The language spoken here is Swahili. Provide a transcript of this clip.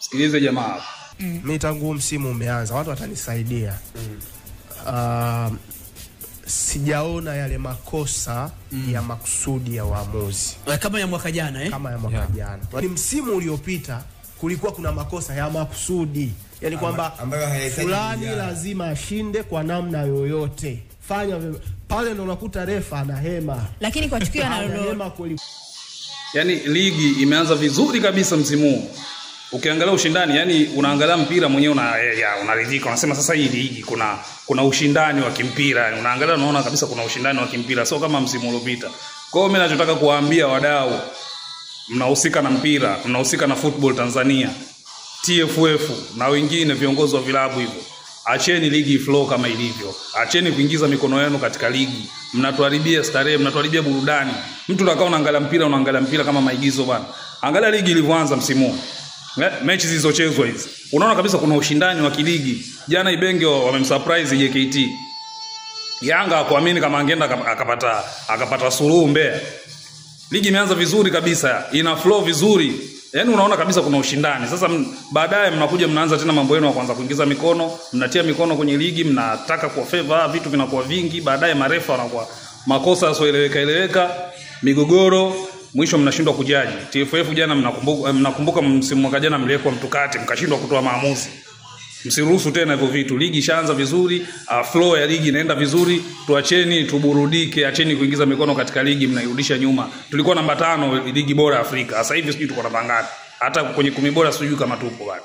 Sikilize jamaa. Mimi tangu msimu umeanza watu watanisaidia. Sijaona yale makosa ya makusudi ya waamuzi kama ya mwaka jana kama ya mwaka jana. Ni msimu uliopita kulikuwa kuna makosa ya makusudi. Yaani kwamba fulani lazima ashinde kwa namna yoyote. Fanya pale ndo unakuta refa na hema. Lakini kwa tukio analolo yani ligi imeanza vizuri kabisa msimu huu. Ukiangalia ushindani, yani unaangalia mpira mwenyewe unaridhika. Unasema sasa hii ligi kuna ushindani wa kimpira. Yani unaangalia unaona kabisa kuna ushindani wa kimpira, sio kama msimu uliopita. Kwa hiyo mimi ninachotaka kuwaambia wadau, mnahusika na mpira, mnahusika na football Tanzania, TFF na wengine viongozi wa vilabu hivyo, acheni ligi flow kama ilivyo. Acheni kuingiza mikono yenu katika ligi. Mnatuharibia starehe, mnatuharibia burudani. Mtu unakaa unaangalia mpira kama maigizo bwana. Angalia ligi ilivyoanza msimu huu. Mechi zilizochezwa hizi, unaona kabisa kuna ushindani wa kiligi. Jana Ibenge wamemsurprise JKT. Yanga hakuamini kama angeenda akapata suluhu Mbeya. Ligi imeanza vizuri kabisa, ina flow vizuri. Yaani unaona kabisa kuna ushindani. Sasa baadaye mnakuja mnaanza tena mambo yenu ya kwanza kuingiza mikono, mnatia mikono kwenye ligi, mnataka kwa favor, vitu vinakuwa vingi, baadaye marefa wanakuwa makosa yasioeleweka, migogoro, mwisho mnashindwa kujaji. TFF jana mnakumbuka msimu mwaka jana mliwekwa mtukati, mkashindwa kutoa maamuzi. Msiruhusu tena hivyo vitu. Ligi ishaanza vizuri, flow ya ligi inaenda vizuri. Tuacheni tuburudike, acheni kuingiza mikono katika ligi, mnairudisha nyuma. Tulikuwa namba 5 ligi bora Afrika. Sasa hivi sijui tuko namba ngapi. Hata kwenye 10 bora sijui kama tupo bado.